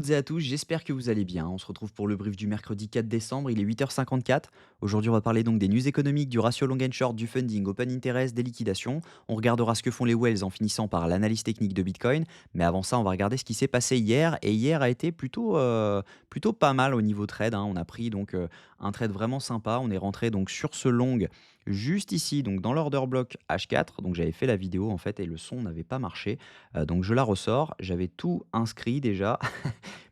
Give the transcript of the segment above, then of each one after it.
Toutes et à tous, j'espère que vous allez bien. On se retrouve pour le brief du mercredi 4 décembre, il est 8h54. Aujourd'hui, on va parler donc des news économiques, du ratio long and short, du funding, open interest, des liquidations. On regardera ce que font les whales en finissant par l'analyse technique de Bitcoin. Mais avant ça, on va regarder ce qui s'est passé hier. Et hier a été plutôt pas mal au niveau trade, hein. On a pris donc un trade vraiment sympa. On est rentré donc sur ce long juste ici, donc dans l'order block H4. Donc j'avais fait la vidéo en fait et le son n'avait pas marché. Donc je la ressors. J'avais tout inscrit déjà.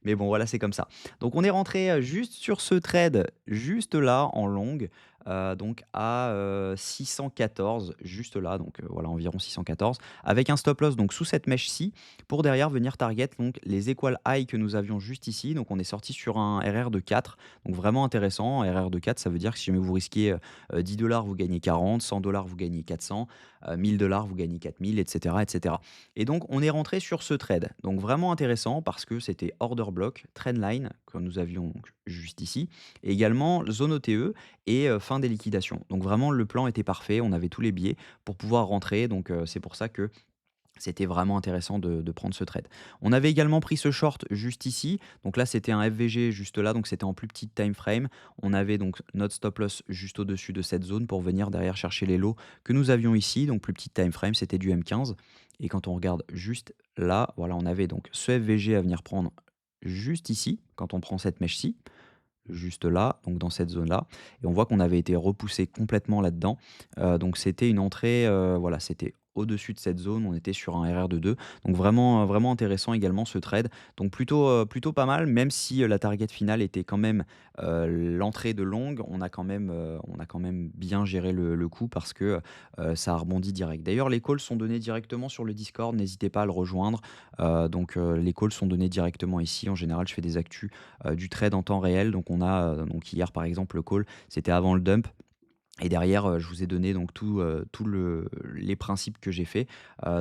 Mais bon, voilà, c'est comme ça. Donc on est rentré, juste sur ce trade, juste là, en longue, donc à, 614, juste là, donc voilà, environ 614, avec un stop loss donc sous cette mèche-ci, pour derrière venir target donc les equal high que nous avions juste ici. Donc on est sorti sur un RR de 4, donc vraiment intéressant. RR de 4, ça veut dire que si jamais vous risquez, 10 vous gagnez 40, 100 vous gagnez 400, 1000 vous gagnez 4000, et cetera, et cetera. Et donc, on est rentré sur ce trade. Donc, vraiment intéressant parce que c'était order block, trendline, que nous avions donc juste ici, et également zone OTE et fin des liquidations. Donc, vraiment, le plan était parfait. On avait tous les biais pour pouvoir rentrer. Donc, c'est pour ça que c'était vraiment intéressant de prendre ce trade. On avait également pris ce short juste ici. Donc là, c'était un FVG juste là. Donc c'était en plus petite time frame. On avait donc notre stop loss juste au-dessus de cette zone pour venir derrière chercher les lots que nous avions ici. Donc plus petite time frame, c'était du M15. Et quand on regarde juste là, voilà, on avait donc ce FVG à venir prendre juste ici, quand on prend cette mèche-ci, juste là, donc dans cette zone-là. Et on voit qu'on avait été repoussé complètement là-dedans. Donc c'était une entrée, voilà, c'était au-dessus de cette zone, on était sur un RR de 2. Donc vraiment, vraiment intéressant également ce trade. Donc plutôt pas mal, même si la target finale était quand même l'entrée de longue, on a quand même bien géré le coup parce que ça a rebondi direct. D'ailleurs, les calls sont donnés directement sur le Discord, n'hésitez pas à le rejoindre. Les calls sont donnés directement ici. En général, je fais des actus du trade en temps réel. Donc on a donc hier par exemple le call, c'était avant le dump. Et derrière, je vous ai donné donc tout les principes que j'ai fait.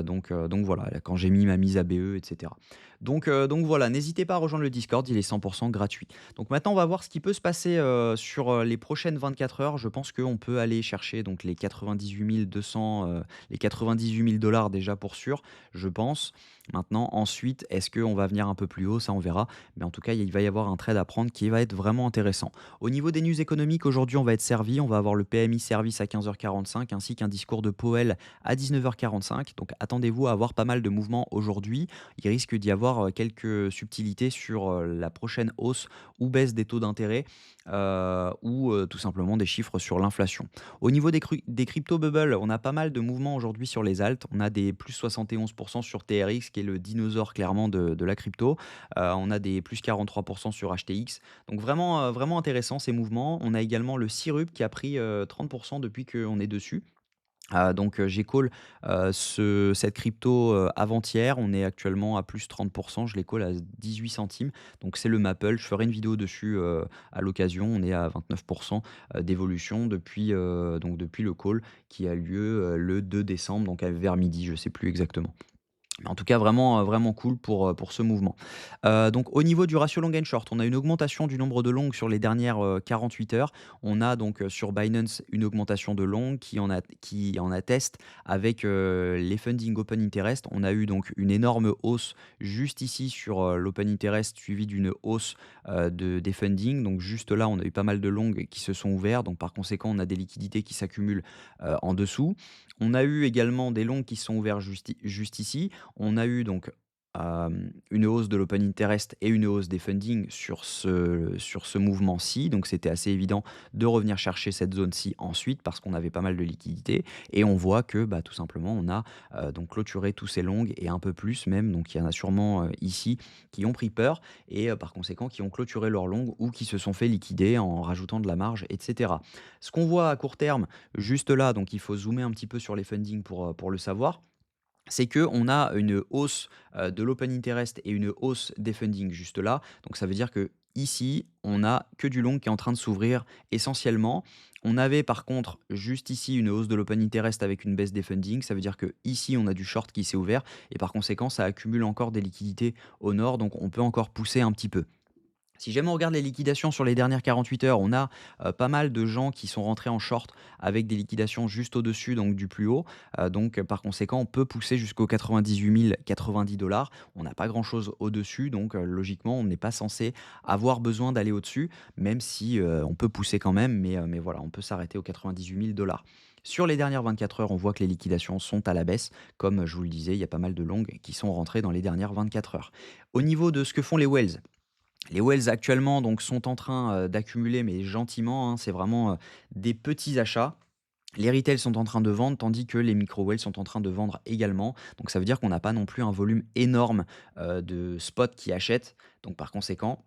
Donc voilà, là, quand j'ai mis ma mise ABE, et cetera. Donc voilà, n'hésitez pas à rejoindre le Discord, il est 100 gratuit. Donc maintenant, on va voir ce qui peut se passer, sur, les prochaines 24 heures. Je pense qu'on peut aller chercher donc les 98 200, les 98 000 déjà pour sûr, je pense. Maintenant, ensuite, est-ce qu'on va venir un peu plus haut? Ça, on verra. Mais en tout cas, il va y avoir un trade à prendre qui va être vraiment intéressant. Au niveau des news économiques, aujourd'hui, on va être servi. On va avoir le PMI service à 15h45 ainsi qu'un discours de Powell à 19h45. Donc attendez-vous à avoir pas mal de mouvements aujourd'hui. Il risque d'y avoir quelques subtilités sur la prochaine hausse ou baisse des taux d'intérêt, ou tout simplement des chiffres sur l'inflation. Au niveau des crypto bubbles, on a pas mal de mouvements aujourd'hui sur les alts. On a des plus 71% sur TRX qui est le dinosaure clairement de la crypto. On a des plus 43% sur HTX. Donc vraiment, vraiment intéressant ces mouvements. On a également le Syrup qui a pris 30% depuis qu'on est dessus. J'ai call cette crypto avant-hier. On est actuellement à plus 30%. Je l'ai call à 18 centimes. Donc c'est le Maple. Je ferai une vidéo dessus à l'occasion. On est à 29% d'évolution depuis le call qui a lieu le 2 décembre, donc vers midi. Je ne sais plus exactement. Mais en tout cas, vraiment, vraiment cool pour ce mouvement. Donc au niveau du ratio long and short, on a une augmentation du nombre de longues sur les dernières, 48 heures. On a donc, sur Binance une augmentation de longues qui en atteste avec, les funding open interest. On a eu donc une énorme hausse juste ici sur, l'open interest suivie d'une hausse, des funding. Donc juste là, on a eu pas mal de longues qui se sont ouverts. Donc par conséquent, on a des liquidités qui s'accumulent, en dessous. On a eu également des longues qui sont ouverts juste ici. On a eu donc une hausse de l'open interest et une hausse des funding sur ce mouvement-ci. Donc c'était assez évident de revenir chercher cette zone-ci ensuite parce qu'on avait pas mal de liquidités. Et on voit que bah, tout simplement on a donc clôturé tous ces longues et un peu plus même. Donc il y en a sûrement ici qui ont pris peur et par conséquent qui ont clôturé leurs longues ou qui se sont fait liquider en rajoutant de la marge, etc. Ce qu'on voit à court terme, juste là, donc il faut zoomer un petit peu sur les funding pour le savoir, c'est qu'on a une hausse de l'open interest et une hausse des funding juste là. Donc ça veut dire que ici, on a que du long qui est en train de s'ouvrir essentiellement. On avait par contre juste ici une hausse de l'open interest avec une baisse des funding. Ça veut dire que ici, on a du short qui s'est ouvert et par conséquent, ça accumule encore des liquidités au nord. Donc on peut encore pousser un petit peu. Si jamais on regarde les liquidations sur les dernières 48 heures, on a, pas mal de gens qui sont rentrés en short avec des liquidations juste au-dessus, donc du plus haut. Par conséquent, on peut pousser jusqu'aux 98 090 $. On n'a pas grand-chose au-dessus, donc logiquement, on n'est pas censé avoir besoin d'aller au-dessus, même si, on peut pousser quand même, mais voilà, on peut s'arrêter aux 98 000 $. Sur les dernières 24 heures, on voit que les liquidations sont à la baisse. Comme je vous le disais, il y a pas mal de longues qui sont rentrées dans les dernières 24 heures. Au niveau de ce que font les Wells actuellement donc sont en train, d'accumuler mais gentiment, hein. C'est vraiment, des petits achats. Les retails sont en train de vendre tandis que les micro Wells sont en train de vendre également. Donc ça veut dire qu'on n'a pas non plus un volume énorme, de spots qui achètent. Donc par conséquent,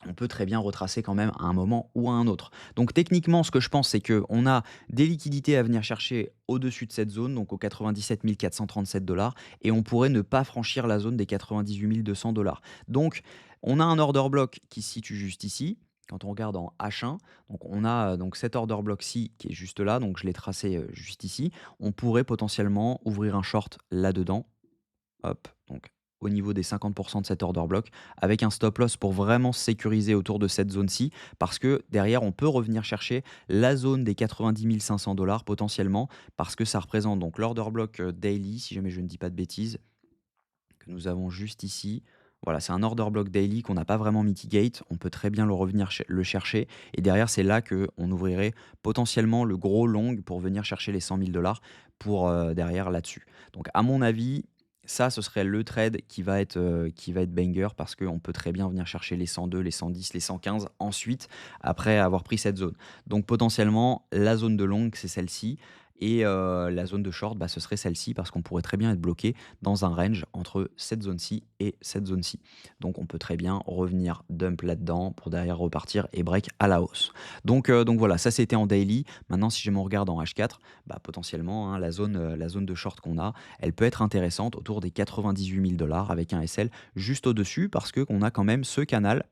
on peut très bien retracer quand même à un moment ou à un autre. Donc techniquement, ce que je pense, c'est qu'on a des liquidités à venir chercher au-dessus de cette zone, donc aux 97 437 $, et on pourrait ne pas franchir la zone des 98 200 $. Donc on a un order block qui se situe juste ici. Quand on regarde en H1, donc on a donc cet order block-ci qui est juste là, donc je l'ai tracé juste ici. On pourrait potentiellement ouvrir un short là-dedans. Hop, donc au niveau des 50 de cet order block, avec un stop loss pour vraiment se sécuriser autour de cette zone-ci, parce que derrière, on peut revenir chercher la zone des 90 500 $ potentiellement, parce que ça représente donc l'order block daily, si jamais je ne dis pas de bêtises, que nous avons juste ici. Voilà, c'est un order block daily qu'on n'a pas vraiment mitigate. On peut très bien le revenir le chercher. Et derrière, c'est là qu'on ouvrirait potentiellement le gros long pour venir chercher les 100 000 $ pour derrière là-dessus. Donc, à mon avis, ça, ce serait le trade qui va être banger parce qu'on peut très bien venir chercher les 102, les 110, les 115 ensuite, après avoir pris cette zone. Donc, potentiellement, la zone de long, c'est celle-ci. Et la zone de short, bah, ce serait celle-ci parce qu'on pourrait très bien être bloqué dans un range entre cette zone-ci et cette zone-ci. Donc on peut très bien revenir dump là-dedans pour derrière repartir et break à la hausse. Donc voilà, ça c'était en daily. Maintenant, si je me regarde en H4, bah, potentiellement, hein, la zone de short qu'on a, elle peut être intéressante autour des 98 000 $ avec un SL juste au-dessus parce qu'on a quand même ce canal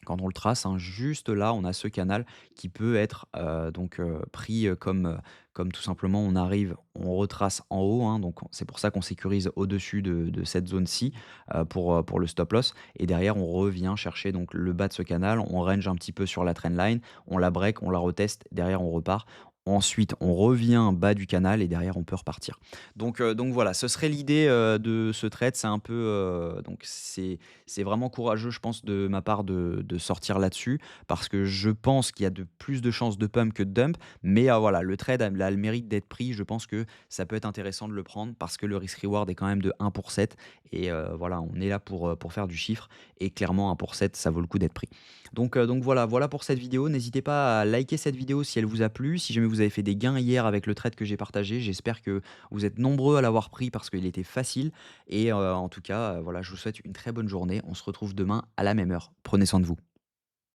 quand on le trace, hein, juste là, on a ce canal qui peut être pris comme tout simplement on arrive, on retrace en haut, hein, donc c'est pour ça qu'on sécurise au-dessus de cette zone-ci pour le stop loss. Et derrière, on revient chercher donc le bas de ce canal, on range un petit peu sur la trendline, on la break, on la reteste, derrière on repart. Ensuite, on revient bas du canal et derrière, on peut repartir. Donc voilà, ce serait l'idée de ce trade. C'est un peu, c'est vraiment courageux, je pense, de ma part de sortir là-dessus parce que je pense qu'il y a de plus de chances de pump que de dump. Mais voilà, le trade a le mérite d'être pris. Je pense que ça peut être intéressant de le prendre parce que le risk-reward est quand même de 1 pour 7. Et voilà, on est là pour faire du chiffre. Et clairement, 1 pour 7, ça vaut le coup d'être pris. Donc voilà pour cette vidéo. N'hésitez pas à liker cette vidéo si elle vous a plu. Si jamais vous avez fait des gains hier avec le trade que j'ai partagé, j'espère que vous êtes nombreux à l'avoir pris parce qu'il était facile. Et en tout cas, voilà, je vous souhaite une très bonne journée. On se retrouve demain à la même heure. Prenez soin de vous.